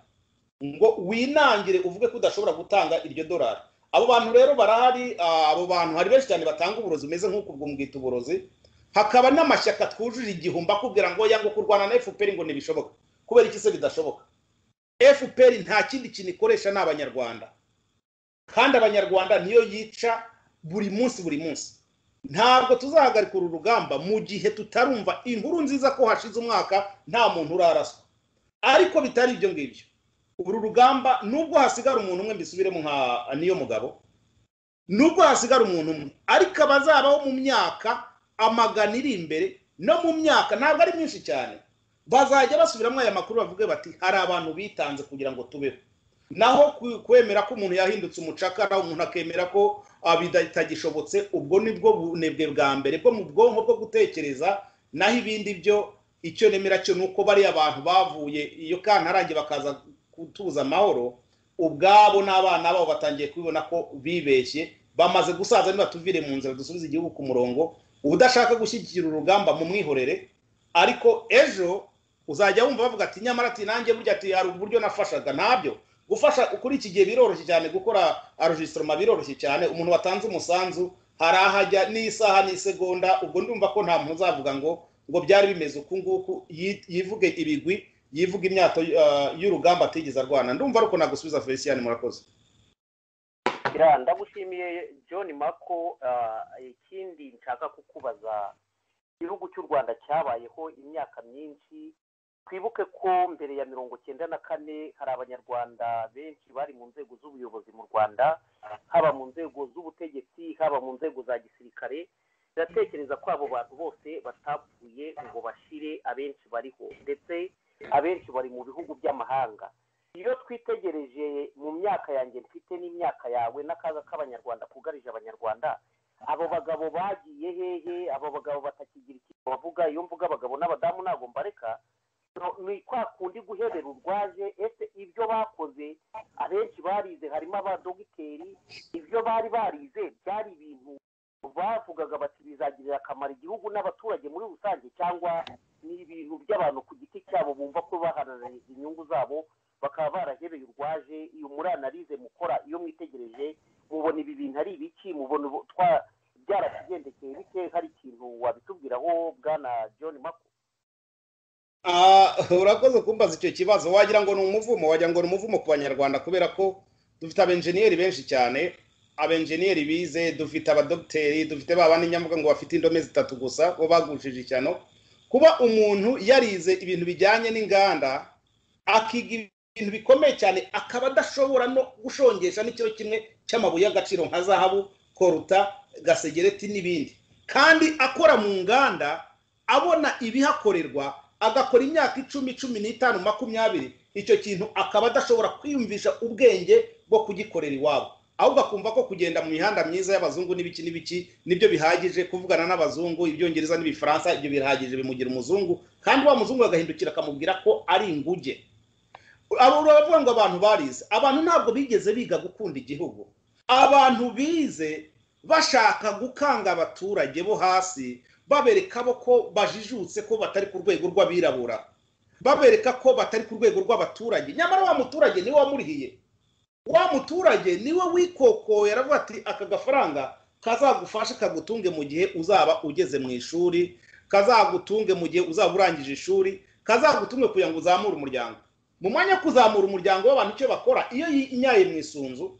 ngo winangire uvuge ko udashobora gutanga iryo dolari. abo bantu rero barahari. Abo bantu hari benshi cyane batanga uburozi umeze nk'uko ubwo mbwita uburozi. Hakaba n'amashyaka twujuje igihumbi akubwira ngo yango kurwana na FPR ngo ntibishoboka. Kubera iki se bidashoboka? FPR nta kindi kintu ikoresha n'abanyarwanda, kandi abanyarwanda niyo yica buri munsi. Ntabwo tuzahagarika uru rugamba mu gihe tutarumva inkuru nziza ko hashize umwaka nta muntu uraraswa. Ariko bitari ibyo ngibyo, uru rugamba nubwo hasigara umuntu umwe, mbisubiremo nka niyo mugabo, nubwo hasigara umuntu umwe, ariko abazabaho mu myaka amagana iri imbere no mu myaka ntabwo ari myinshi cyane, bazajya basubiramo aya makuru bavuge bati hari abantu bitanze kugira ngo tubeho. Naho kwemera ko umuntu yahindutse umucakara, umuntu akemera ko bitagishobotse, ubwo nibwo bunebwe bwa mbere bwo mu bwonko bwo gutekereza. Naho ibindi byo icyo nemera cyo nuko bari abantu bavuye iyo kantarange bakaza kutuza amahoro, ubwabo n'abana babo batangiye kubibona ko bibeshye, bamaze gusaza nibatuvire mu nzira dusubiza igihugu ku murongo. Udashaka gushyigikira urugamba mu mwihorere, ariko ejo uzajya wumva bavuga ati nyamara ati nanjye burya ati hari uburyo nafashaga. Ntabyo gufasha kuri iki gihe biroroshye cyane, gukora enregistrement biroroshye cyane. Umuntu watanze umusanzu hari ahajya n'isaha n'isegonda. Ubwo ndumva ko nta muntu uzavuga ngo byari bimeze uku nguku, yivuge ibigwi, yivuga imyato y'urugamba atigeze arwana. Ndumva ariko nagusubiza Felicien, murakoze. Ndagushimiye John Mako. Ikindi nshaka kukubaza, igihugu cy'u Rwanda cyabayeho imyaka myinshi. Twibuke ko mbere ya 1994 hari abanyarwanda benshi bari mu nzego z'ubuyobozi mu Rwanda, haba mu nzego z'ubutegetsi, haba mu nzego za gisirikare. Ndatekereza ko abo bantu bose batapfuye ngo bashire, abenshi bariho ndetse abenshi bari mu bihugu by'amahanga. Iyo twitegereje mu myaka yanjye mfite n'imyaka yawe n'akaga k'abanyarwanda kugarije abanyarwanda, abo bagabo bagiye hehe? Abo bagabo batakigira ikintu bavuga. Iyo mvuga abagabo n'abadamu ntabwo mbareka, ni kwa kundi guherera urwaje. Ese ibyo bakoze abenshi barize, harimo abadogiteri, ibyo bari barize byari ibintu bavugaga bati bizagirira akamaro igihugu n'abaturage muri rusange, cyangwa ni ibintu by'abantu ku giti cyabo bumva ko baharanira inyungu zabo bakaba barahebeye urwaje? Iyo muri analize mukora, iyo mwitegereje mubona ibi bintu ari ibiki? Mubona byaratugendekeye bite? Hari ikintu wabitubwiraho bwana John Mako? Urakoze kumbaza icyo kibazo. Wagira ngo ni umuvumo ku banyarwanda, kubera ko dufite abenjeniyeri benshi cyane, abenjeniyeri bize, dufite abadogiteri, dufite babandi nyamuga ngo bafite indome 3 gusa bo bagushije cyano. Kuba umuntu yarize ibintu bijyanye n'inganda, akiga ibintu bikomeye cyane, akaba adashobora no gushongesha n'ikiro kimwe cy'amabuye y'agaciro nka zahabu, koruta, gasegereti n'ibindi, kandi akora mu nganda, abona ibihakorerwa, agakora imyaka 10, 15, 20, icyo kintu akaba adashobora kwiyumvisha ubwenge bwo kugikorera iwabo, ahubwo akumva ko kugenda mu mihanda myiza y'abazungu n'ibiki nibyo bihagije, kuvugana n'abazungu ibyongereza n'ibifaransa ibyo birahagije bimugira umuzungu, kandi wa muzungu agahindukira akamubwira ko ari inguge. Abo bavuga ngo abantu barize, abantu ntabwo bigeze biga gukunda igihugu. Abantu bize bashaka gukanga abaturage bo hasi, babereka ko bajijutse, ko batari ku rwego rw'abirabura, babereka ko batari ku rwego rw'abaturage. Nyamara wa muturage niwe wamurihiye, wa muturage niwe wikokoye, aravuga ati aka gafaranga kazagufasha kagutunge mu gihe uzaba ugeze mu ishuri, kazagutunge mu gihe uzaba urangije ishuri, kazagutunge kugira ngo uzamure umuryango. Mu mwanya kuzamura umuryango w'abantu icyo bakora, iyo inyaye mu isunzu,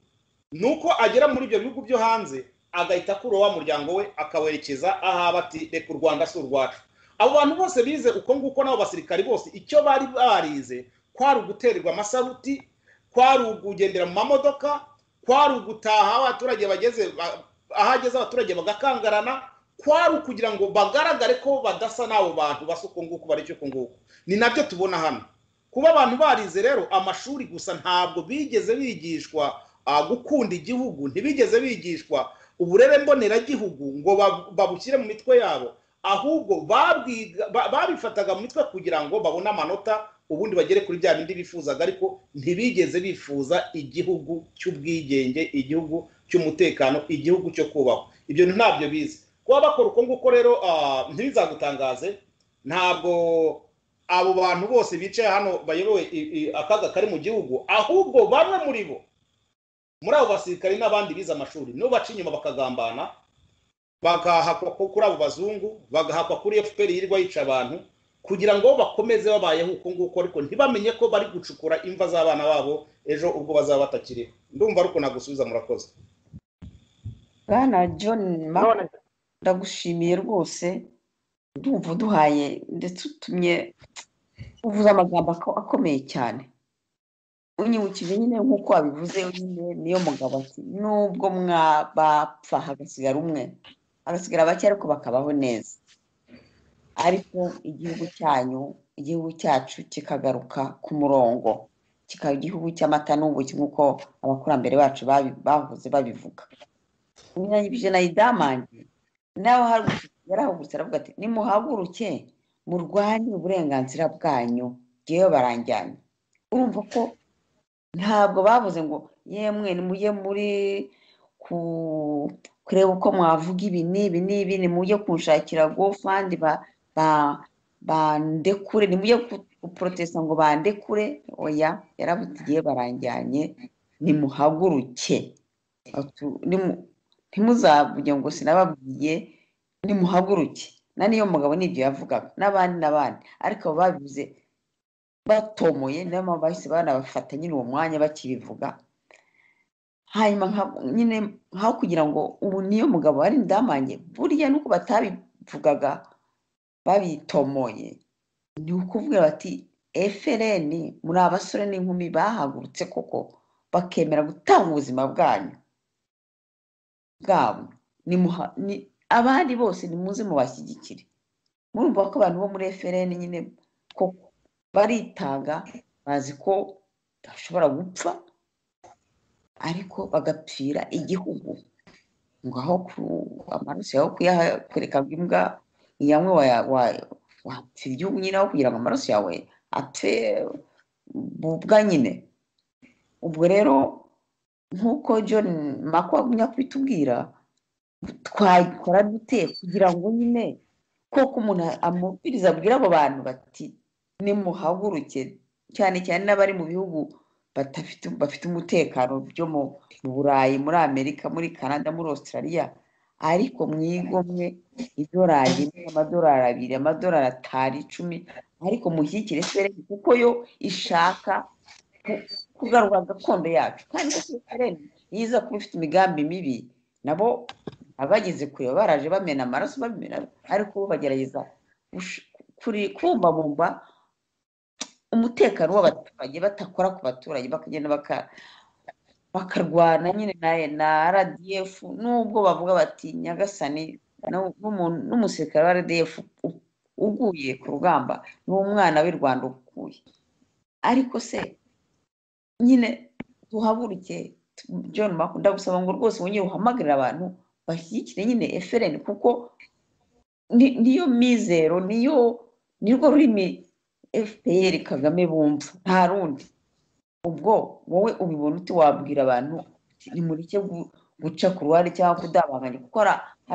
nuko agera muri ibyo bihugu byo hanze, agahita kuro wa muryango we akawerekeza ahaba ati reka u Rwanda si urwacu. Abo bantu bose bize uko nguko, nabo basirikari bose icyo bari barize kwari ugutererwa amasaruti, kwari ugugendera mu mamodoka, kwari ugutaha abaturage bageze ahageze abaturage bagakangarana, kwari kugira ngo bagaragare ko badasa n'abo bantu basuko nguko bari cyo nguko. Ni nabyo tubona hano. Kuba abantu barize rero amashuri gusa, ntabwo bigeze bigishwa gukunda igihugu, ntibigeze bigishwa uburere mboneragihugu ngo babushyire mu mitwe yabo, ahubwo babifataga mu mitwe kugira ngo babone amanota, ubundi bagere kuri bya bindi bifuzaga, ariko ntibigeze bifuza igihugu cy'ubwigenge, igihugu cy'umutekano, igihugu cyo kubaho. Ibyo ntabyo bize. Kuba bakora uko nguko rero ntibizagutangaze. Ntabwo abo bantu bose bicaye hano bayoboye akaga kari mu gihugu, ahubwo bamwe muri bo muri abo basirikare n'abandi bize amashuri nibo baca inyuma bakagambana bagahakwa kuri abo bazungu bagahakwa kuri FPR yirirwa yica abantu kugira ngo bakomeze babayeho uko nguko ariko ntibamenye ko bari gucukura imva z'abana babo ejo ubwo bazaba batakiriho ndumva ariko nagusubiza murakoze Bwana John ndagushimiye rwose ndumva duhaye ndetse utumye uvuze amagambo akomeye cyane unyibukije nyine nk'uko wabivuze nyine niyo mugabo ati nubwo mwabapfa hagasigara umwe hagasigara bake ariko bakabaho neza ariko igihugu cyacu kikagaruka ku murongo kikaba igihugu cy'amata n'ubuki nk'uko abakurambere bacu bavuze babivuga unyibukije na Idamange nawe yarahagurutse aravuga ati nimuhaguruke murwanye uburenganzira bwanyu ngewe baranjyanye urumva ko ntabwo bavuze ngo yemwe nimujye muri kureba uko mwavuga ibi n'ibi nimujye kunshakira gofandi bandekure nimujye guprotesta ngo bandekure oya yaravuze igihe baranjyanye nimuhaguruke ntimuzavuge ngo sinababwiye nimuhaguruke na niyo mugabo nibyo yavugaga n'abandi ariko babivuze batomoye niyo mpamvu bahise banabafata nyine uwo mwanya bakibivuga hanyuma nyine nkaho kugira ngo ubu niyo mugabo ari Idamange burya nuko batabivugaga babitomoye ni ukuvuga bati FRN muri abasore n'inkumi bahagurutse koko bakemera gutanga ubuzima bwanyu bwabo ni abandi bose nimuze mubashyigikire murumva ko abantu bo muri FRN nyine koko baritanga bazi ko bashobora gupfa ariko bagapfira igihugu ngo aho amaraso yawe kuyakureka imbwa iyamwe wapfira igihugu nyine aho kugira ngo amaraso yawe apfe bubwa nyine ubwo rero nk'uko John Mako agumya kubitubwira twakora dute kugira ngo nyine koko umuntu amubwiriza abwira abo bantu bati nimuhaguruke cyane n'abari mu bihugu bafite umutekano byo mu Burayi muri Amerika muri Canada muri Australia ariko mwigomwe idolari amadolari 2 amadolari 5 10 ariko mushyikire FRN kuko yo ishaka kugaruka gakondo yacu kandi FRN yiza kuba ifite imigambi mibi nabo abageze kure baraje bamena amaraso babimena ariko bagerageza kubumba umutekano w'abaturage batakora ku baturage bakagenda bakarwana nyine na RDF nubwo bavuga bati nyagasani n'umusirikare wa RDF uguye ku rugamba n'umwana w'i Rwanda ukuye ariko se nyine duhaguruke John Mako ndagusaba ngo rwose wongere uhamagarira abantu bashyigikire nyine FRN kuko niyo mizero nirwo rurimi FPR Kagame bumva nta rundi ubwo wowe ubibona uti wabwira abantu nimurike guca ku ruhande cyangwa kudabanganya kuko hari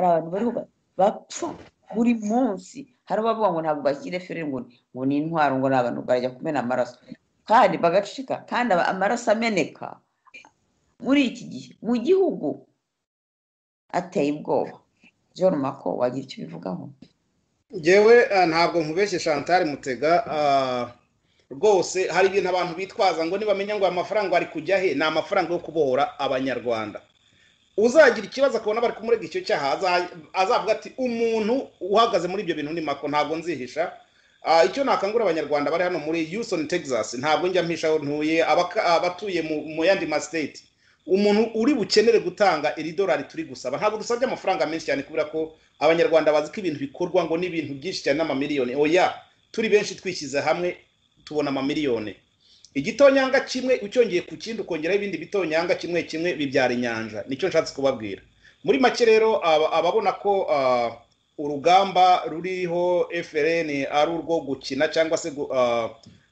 abantu bariho bapfa buri munsi hari abavuga ngo ntabwo bashyire FRN ngo ni intwaro ngo n'abantu barajya kumena amaraso kandi bagacika kandi amaraso ameneka muri iki gihe mu gihugu ateye ubwoba John Mako wagira icyo bivugaho Jewe ntabwo nkubeshye Chantal Mutega rwose hari ibintu abantu bitwaza ngo nibamenya ngo amafaranga ari kujya he na amafaranga yo kubohora abanyarwanda uzagira ikibazo akabona bari kumurega icyo cyaha azavuga ati umuntu uhagaze muri ibyo bintu ni Mako ntabwo nzihisha icyo nakangura abanyarwanda bari hano muri Houston Texas ntabwo njya mpisha ntuye abatuye mu yandi ma state umuntu uri bukenere gutanga iri dolari turi gusaba ntabwo dusabye amafaranga menshi cyane kubera ko abanyarwanda bazi ko ibintu bikorwa ngo n'ibintu byinshi cyane n'amamiliyoni oya turi benshi twishyize hamwe tubona amamiliyoni igitonyanga kimwe ucyongeye ku kindi ukongeraho ibindi bitonyanga kimwe bibyara inyanja nicyo nshatse kubabwira muri make rero ababona ko urugamba ruriho FRN ari urwo gukina cyangwa se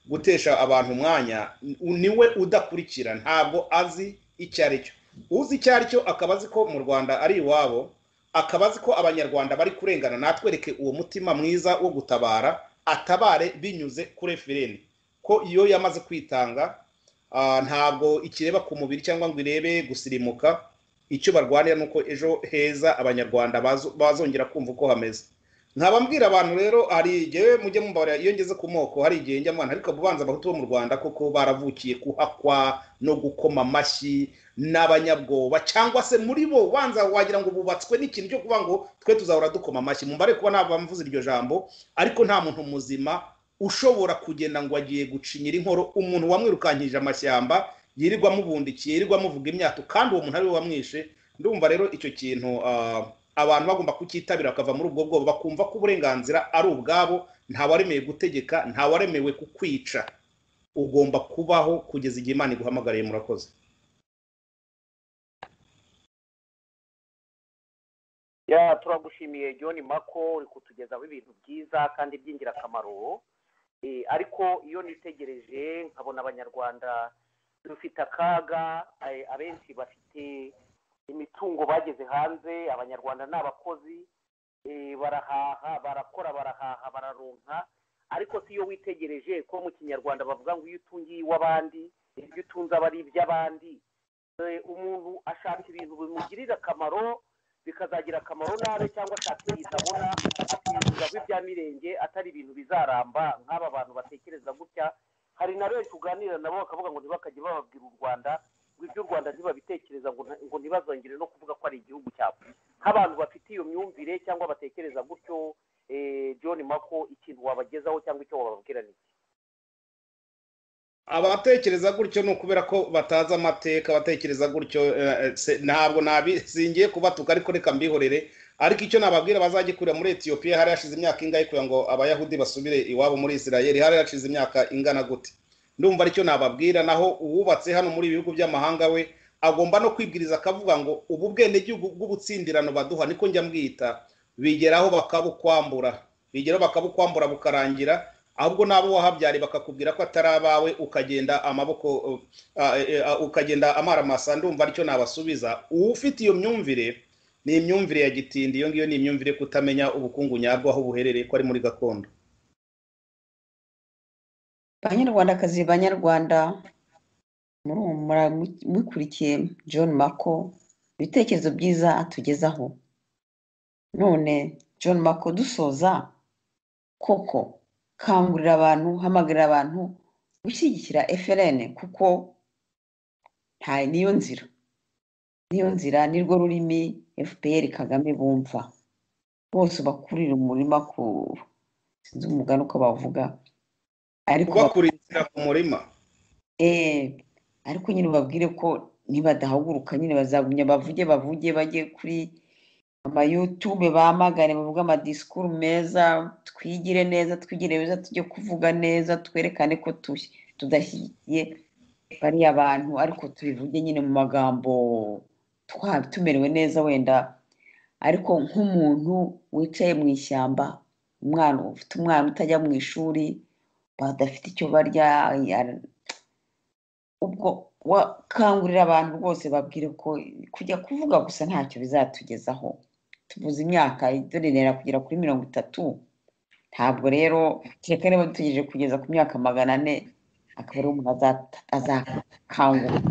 gutesha abantu umwanya niwe udakurikira ntabwo azi icyo ari cyo uzi icyo ari cyo akaba azi ko mu Rwanda ari iwabo akaba azi ko abanyarwanda bari kurengana natwereke uwo mutima mwiza wo gutabara atabare binyuze kuri FRN ko iyo yamaze kwitanga ntabwo ikireba ku mubiri cyangwa ngo irebe gusirimuka. Icyo barwanira nuko ejo heza abanyarwanda bazongera kumva uko hameze. Nkaba mbwira abantu rero hari igihe mujye mumbarira iyo ngeze ku moko, hari igihe njya mwana ariko bubanza abahutu bo mu Rwanda koko baravukiye kuhakwa no gukoma amashyi n'abanyabwoba, cyangwa se muri bo banza wagira ngo bubatswe n'ikintu cyo kuvuga ngo twe tuzahora dukoma amashyi. Mumbare kuba nabamvuze iryo jambo, ariko nta muntu muzima ushobora kugenda ngo agiye gucinyira inkoro umuntu wamwirukankije amashyamba, yirirwa mubundikiye, yirirwa muvuga imyato, kandi uwo muntu ari we wamwishe. Ndumva rero icyo kintu abantu bagomba kukitabira bakava muri ubwo bwoba, bakumva ko uburenganzira ari ubwabo, nta waremeye gutegeka, nta waremewe kukwica. Ugomba kubaho kugeza igihe Imana iguhamagariye. Murakoze. turagushimiye John Mako, uri kutugezaho ibintu byiza kandi by'ingirakamaro. Ariko iyo nitegereje nkabona abanyarwanda dufite akaga, abenshi bafite imitungo bageze hanze. Abanyarwanda ni abakozi, barahaha, barakora, barahaha, bararonka. Ariko si iyo witegereje ko mu kinyarwanda bavuga ngo iyo utungiye iw'abandi, ibyo utunze aba ari iby'abandi. Umuntu ashaka ibintu bimugirira akamaro bikazagira akamaro nawe, cyangwa ashaka ibintu abona akifuza ibya mirenge atari ibintu bizaramba nk'aba bantu batekereza gutya. Hari na benshi uganira nabo bakavuga ngo ntibakajye bababwira u Rwanda, ngo iby'u Rwanda ntibabitekereza, ngo ntibazongere no kuvuga ko ari igihugu cyabo. Nk'abantu bafite iyo myumvire cyangwa batekereza gutyo, John Mako, ikintu wabagezaho cyangwa icyo wababwira ni iki? Abatekereza gutyo ni ukubera ko batazi amateka. Batekereza gutyo ntabwo nabizingiye kubatuka, ariko reka mbihorere. Ariko icyo nababwira bazajye kurira muri Ethiopia, hari hashize imyaka ingahe kugira ngo abayahudi basubire iwabo muri Israel? Hari hashize imyaka ingana gute? Ndumva aricyo nababwira. Naho uwubatse hano muri ibihugu by'amahanga we agomba no kwibwiriza akavuga ngo ubu bwende gihugu bw'ubutsindirano baduha, niko njya mbwita, bigeraho bakabukwambura bukarangira, ahubwo nabo wahabyari bakakubwira ko atari abawe, ukagenda amaboko ukagenda amaramasa. Ndumva aricyo nabasubiza. Ufite iyo myumvire ni imyumvire ya gitindi. Iyo ngiyo ni imyumvire kutamenya ubukungu nyabwo aho buherereye, ko ari muri gakondo. Banyarwandakazi, banyarwanda, mukurikiye John Mako, ibitekerezo byiza atugezaho. None John Mako, dusoza koko kangurira abantu, hamagarira abantu gushyigikira FLN, kuko nta niyo nzira nirwo rurimi FPR Kagame bumva. Bose bakurira umurima ku sinzi umugani uko bavuga, ariko bakurira ku murima. Ariko nyine babwire ko nibadahaguruka nyine bazagumya bavuge bajye kuri ama YouTube, bamagane, bavuga amadisikuru meza, twigire neza, tujye kuvuga neza, twerekane ko tudashyigikiye bariya abantu, ariko tubivuge nyine mu magambo tumerewe neza wenda. Ariko nk'umuntu wicaye mu ishyamba, ufite umwana utajya mu ishuri, badafite icyo barya, ubwo wakangurira abantu rwose, babwire ko kujya kuvuga gusa ntacyo bizatugezaho. Tuvuze imyaka idorera kugera kuri 30, ntabwo rero kereka niba dutegereje kugeza ku myaka 400 akaba ari umuntu azakangura.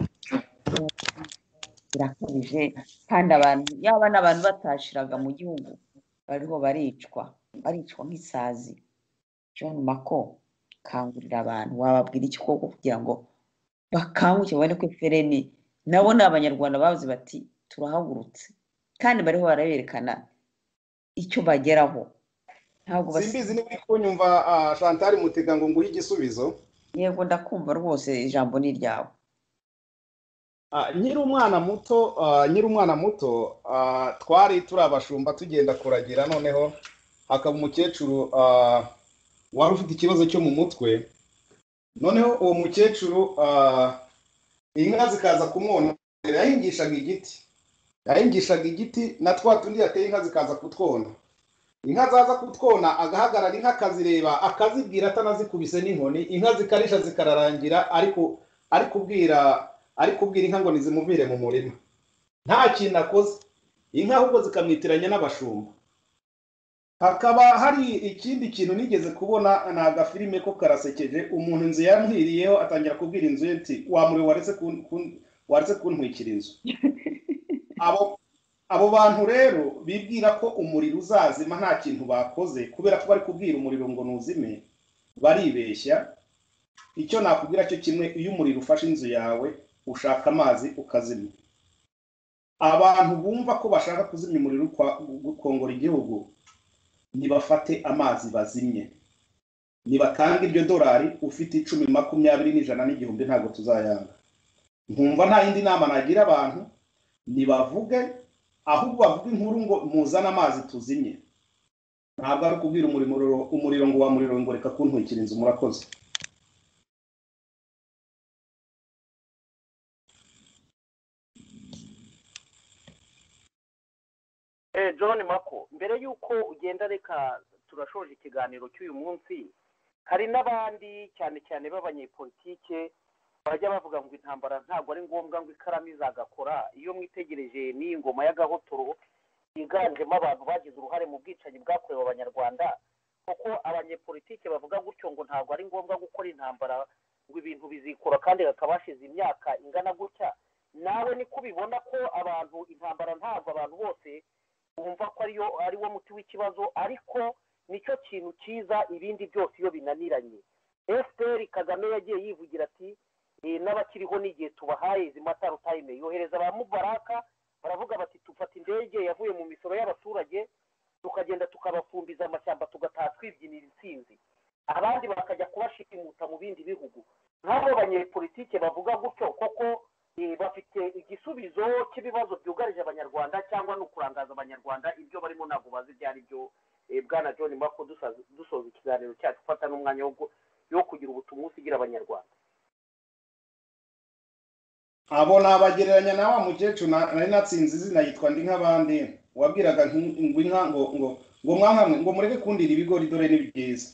Birakabije, kandi abantu yaba n'abantu batashiraga mu gihugu bariho baricwa nk'isazi. John Mako, kangurira abantu, wababwira iki koko kugira ngo bakanguke babone ko FLN nabo ni abanyarwanda bavuze bati turahagurutse, kandi bariho baraberekana icyo bageraho. Ntabwo simbizi ni uri kunyumva Chantal Mutega ngo nguhe igisubizo? Yego ndakumva rwose, ijambo ni ryawe. Nyiri umwana muto twari turi abashumba tugenda kuragira, noneho hakaba umukecuru wari ufite ikibazo cyo mu mutwe. Noneho uwo mukecuru inka zikaza kumwonera, yahingishaga igiti na twa tundi yateye inka zikaza kutwona. Inka zaza kutwona agahagarara, inka akazireba, akazibwira atanazikubise n'inkoni. Inka zikarisha zikararangira, ariko kubwira inka ngo nizimuvire mu murima. Nta kintu akoze. Inka ahubwo zikamwitiranya n'abashumba. hakaba hari ikindi kintu nigeze kubona ni agafilime ko karasekeje, umuntu inzu yamuhiriyeho atangira kubwira inzu ye ati wamure waretse kuntwikira inzu. abo bantu rero bibwira ko umuriro uzazima nta kintu bakoze kubera ko bari kubwira umuriro ngo nuzime, baribeshya. icyo nakubwira cyo kimwe, iyo umuriro ufashe inzu yawe ushaka amazi ukazimya. abantu bumva ko bashaka kuzimya umuriro gukongora igihugu nibafate amazi bazimye, nibatanga iryo dolari, ufite 10, 20, 100 n'igihumbi ntabwo tuzayanga. nkumva nta yindi nama nagira abantu, nibavuge ahubwo bavuga inkuru ngo muzana amazi tuzimye, ntabwo ari kubwira umuriro ngo wa muriro ngo reka kuntwikira inzu. murakoze. John Mako, mbere yuko ugenda reka turashoje ikiganiro cy'uyu munsi, hari n'abandi cyane cyane b'abanyepolitike bajya bavuga ngo intambara ntabwo ari ngombwa ngo ikaramu izagakora. iyo mwitegereje n'iyi ngoma y'agahotoro yiganjemo abantu bagize uruhare mu bwicanyi bwakorewe abanyarwanda, kuko abanyepolitike bavuga gutyo ngo ntabwo ari ngombwa gukora intambara ngo ibintu bizikora kandi hakaba hashize imyaka ingana gutya. nawe niko ubibona ko abantu intambara ntabwo abantu bose bumva ko ari wo muti w'ikibazo, ariko nicyo kintu cyiza, ibindi byose iyo binaniranye. FPR Kagame yagiye yivugira ati n'abakiriho n'igihe tubahaye izi mata rutayime, yohereza ba Mubaraka baravuga bati tufata indege yavuye mu misoro y'abaturage tukagenda tukabafumbiza amashyamba tugataha twibyinira intsinzi, abandi bakajya kubashimuta mu bindi bihugu. nk'abo banyepolitike bavuga gutyo koko bafite igisubizo cy'ibibazo byugarije abanyarwanda cyangwa no kurangaza abanyarwanda? ibyo barimo ntabwo bazi ibyo ari byo. Bwana John Mako, dusoza ikiganiro cyacu, ufata n'umwanya wo kugira ubutumwa usigira abanyarwanda. abo nabagereranya na wa mukecuru nari natsinze izina yitwa ndi nk'abandi, wabwiraga ngo inka ngo mwankamwe ngo mureke kundira ibigori dore ni byiza.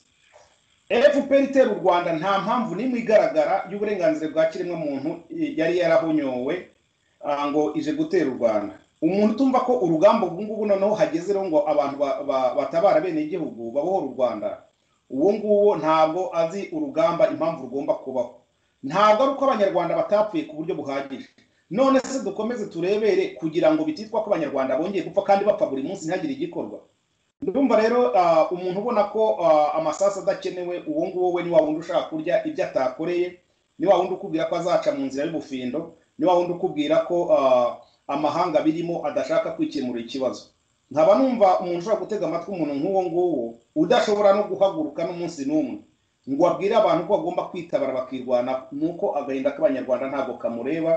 FPR itera u Rwanda nta mpamvu n'imwe igaragara y'uburenganzira bwa kiremwa muntu yari yarahonyowe ngo ije gutera u Rwanda. umuntu tumva ko urugamba ubu ngubu noneho hageze rero ngo abantu batabara bene igihugu babohora u Rwanda, uwo nguwo ntabwo azi urugamba impamvu rugomba kubaho. ntabwo ari uko abanyarwanda batapfuye ku buryo buhagije. none se dukomeze turebere kugira ngo bititwa ko abanyarwanda bongeye gupfa kandi bapfa buri munsi ntihagire igikorwa? ndumva rero umuntu ubona ko amasasu adakenewe, uwo nguwo we ni wa wundi ushaka kurya ibyo atakoreye, ni wa wundi ukubwira ko azaca mu nzira y'ubufindo, ni wa wundi ukubwira ko amahanga birimo adashaka kwikemurira ikibazo. nkaba numva umuntu ushobora gutega amatwi umuntu nk'uwo nguwo udashobora no guhaguruka n'umunsi n'umwe ngo abwire abantu ko bagomba kwitabara bakirwana, nuko agahinda k'abanyarwanda ntabwo kamureba.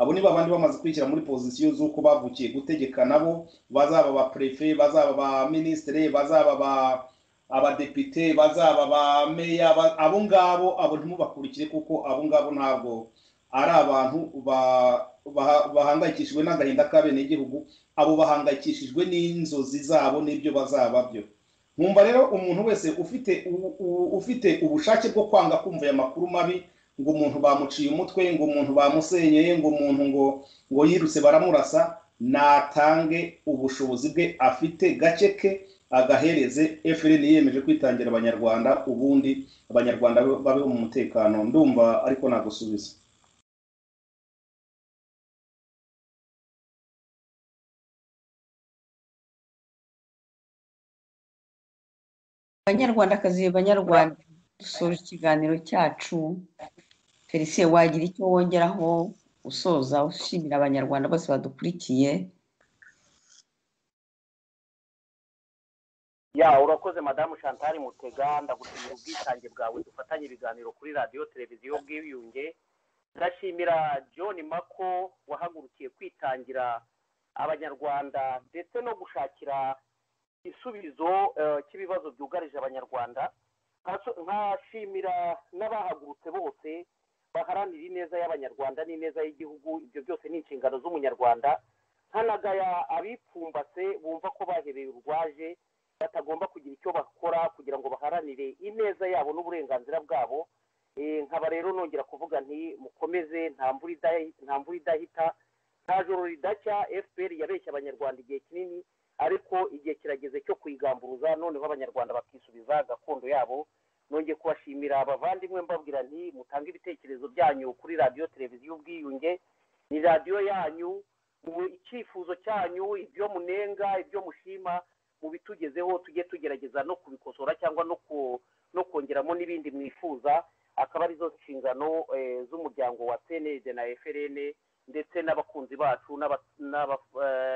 abo ni babandi bamaze kwishyira muri pozisiyo z'uko bavukiye gutegeka, nabo bazaba ba prefe, bazaba ba ministre, bazaba abadepite, bazaba ba meya. abo ngabo abo ntimubakurikire, kuko abo ngabo ntabwo ari abantu bahangayikishijwe n'agahinda k'abene igihugu. abo bahangayikishijwe n'inzozi zabo n'ibyo bazaba byo. nkumva rero umuntu wese ufite ubushake bwo kwanga kumva aya makuru mabi, ngo umuntu bamuciye umutwe, ngo umuntu bamusenyeye, ngo umuntu ngo yirutse baramurasa, natange ubushobozi bwe afite gake ke agahereze FRN yiyemeje kwitangira abanyarwanda, ubundi abanyarwanda babeho mu mutekano. ndumva ariko nagusubiza. banyarwandakazi, banyarwanda, dusoje ikiganiro cyacu. Felicien, wagira icyo wongeraho usoza ushimira abanyarwanda bose badukurikiye? Urakoze Madamu Chantal Mutega, ndagushimira ubwitange bwawe dufatanye ibiganiro kuri radio televiziyo Bwiyunge. ndashimira John Mako wahagurukiye kwitangira abanyarwanda ndetse no gushakira isubizo cy'ibibazo byugarije abanyarwanda. nkashimira n'abahagurutse bose baharanira ineza y'abanyarwanda n'ineza y'igihugu. ibyo byose ni inshingano z'umunyarwanda. nkanagaya abipfumbase bumva ko bahereye urwaje batagomba kugira icyo bakora kugira ngo baharanire ineza yabo n'uburenganzira bwabo. nkaba rero nongera kuvuga nti mukomeze, nta mvura idahita, nta joro ridacya. FPR yabeshya abanyarwanda igihe kinini, ariko igihe kirageze cyo kuyigamburuza noneho abanyarwanda bakisubiza gakondo yabo. Nongeye kubashimira abavandimwe mbabwira nti mutange ibitekerezo byanyu kuri radiyo televiziyo ubwiyunge. Ni radiyo yanyu, icyifuzo cyanyu, ibyo munenga, ibyo mushima mubitugezeho, tujye tugerageza no kubikosora cyangwa no kongeramo n'ibindi mwifuza. Akaba arizo nshingano z'umuryango wa CND na FRN ndetse n'abakunzi bacu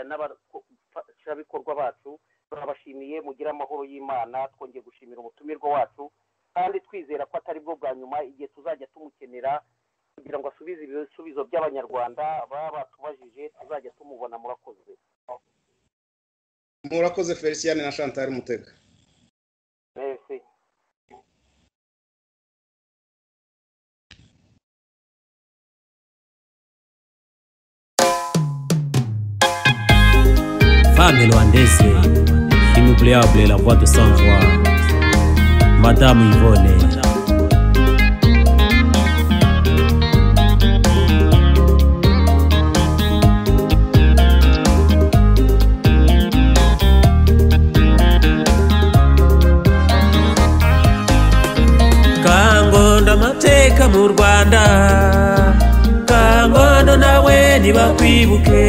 n'abashabikorwa bacu. Turabashimiye, mugira amahoro y'Imana. Twongeye gushimira umutumirwa wacu kandi twizera ko atari bwo bwa nyuma, igihe tuzajya tumukenera kugira ngo asubize ibisubizo by'abanyarwanda baba batubajije tuzajya tumubona. Murakoze Felicien na Chantal Mutega. Merci. Femme rwandaise, inoubliable, la voix de sang-froid, Madame Yvonne. Kangondo amateka mu Rwanda, Kangondo nawe ntibakwibuke,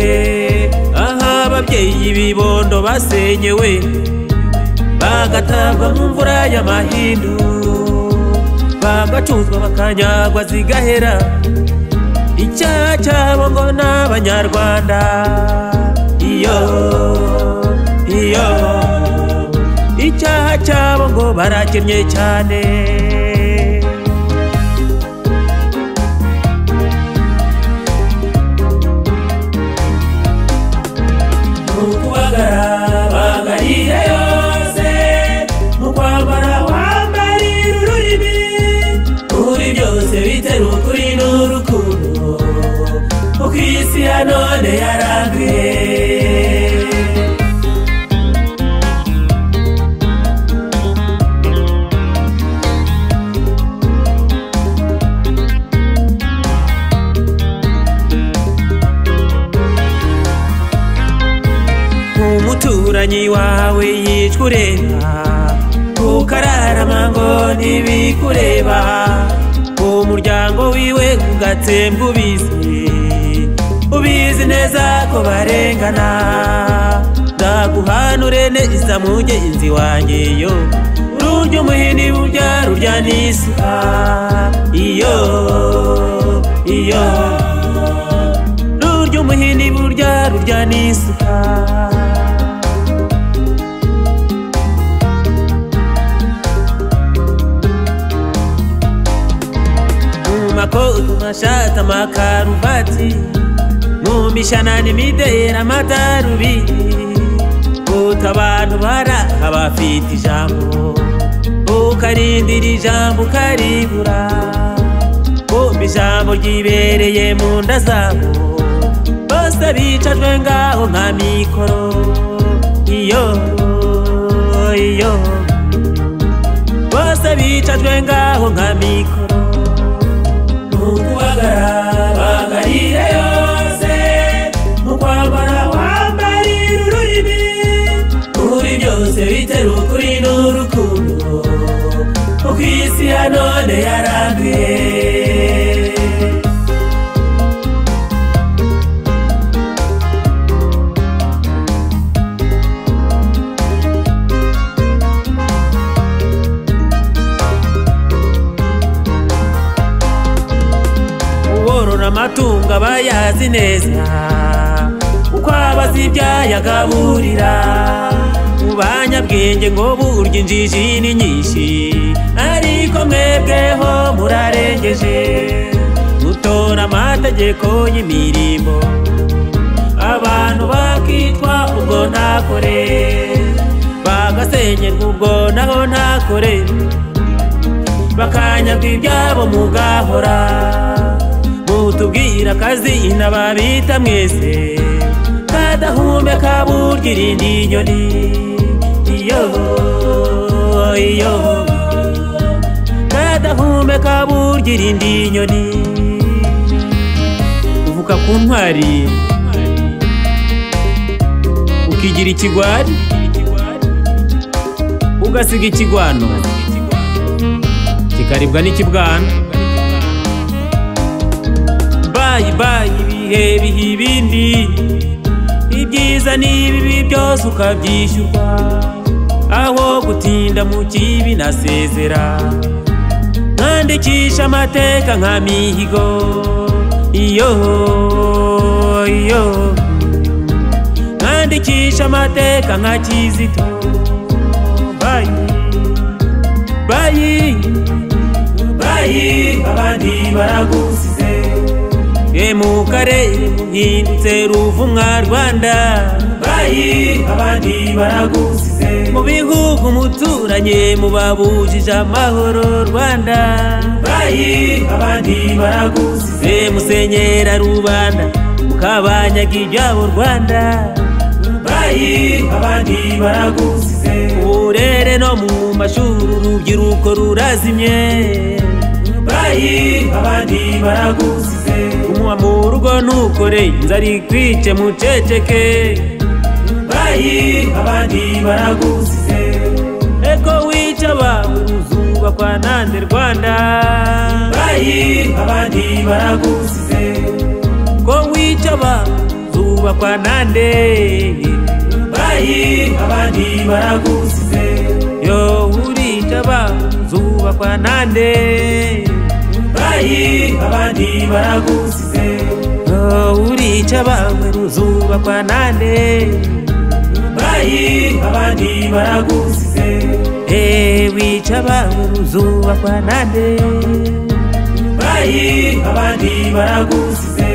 aha ababyeyi bibondo basenyewe bagatabwa mu mvura y'amahindu, bagacuzwa bakanyagwa zigahera. Icyaha cyabo ngo n'abanyarwanda, iyo icyaha cyabo ngo barakennye cyane. Bagarira yose mu kwambara wambarira ururimi, muri byose bitera ukuri n'urukundo, uko isi ya none yaranduye. Umuturanyi wawe yicwa ureba, ukararama ngo ntibikureba, umuryango wiwe ugatsembwa ubizi neza ko barengana. Ndaguhanure neza mugenzi wanjye yo, ururya umuhini burya rurya n'isuka. Rurya umuhini burya rurya n'isuka. Makoto mashata makaruvati, mu mishanani midera amadarubindi, abantu baraha bafite ijambo, ukarindira ijambo ukaribura, kumva ijambo ryibereye mu nda zabo, bose bicajwe ngaho nka mikoro. Bose bicajwe ngaho nka mikoro. Bagarira yose mu kwambara wambarira ururimi, muri byose bitera ukuri n'urukundo, uko isi ya none yaranduye. Amatungo abayazi neza, uko abazi ibyayagaburira, mu banyabwenge ngo burya injiji ni nyinshi, ariko mwebweho murarengeje, mutora amategeko y'imirimo, abantu bakitwa ubwo ntakore, bagasenyerwa ubwo naho ntakore, bakanyagwa ibyabo mugahora. Mutubwira akazi n'ababita mwese, kadahumeka burya irindi nyoni. Kadahumeka burya irindi nyoni. Uvuka ku ntwari ukigira ikigwari ugasiga ikigwano kikaribwa n'ikibwana. Bayi bayi ibihe biha ibindi, ibyiza n'ibibi byose ukabyishyurwa, aho gutinda mu kibi nasezera, nkandikisha amateka nka mihigo. Iyo nkandikisha amateka nka Kizito. Bayi abandi baragusize, mu karere muhindutse ruvumwa Rwanda. Bayi abandi baragusize, mu bihugu muturanye mubabujije amahoro Rwanda. Bayi abandi baragusize, musenyera rubanda mukabanyaga ibyabo Rwanda. Bayi abandi baragusize, urere no mu mashuri urubyiruko rurazimye. Bayi abandi baragusize, umuha mu rugo ntukore inzara ikwice muceceke. Bayi abandi baragusize, eko wica abawe uzubakwa nande Rwanda. Bayi abandi baragusize, ko wica abawe uzubakwa nande. Bayi abandi baragusize, yo urica abawe uzubakwa nande. Bayi abandi baragusize, yo urica abawe uzubakwa nande. Bayi abandi baragusize, wica abawe uzubakwa nande. Bayi abandi baragusize,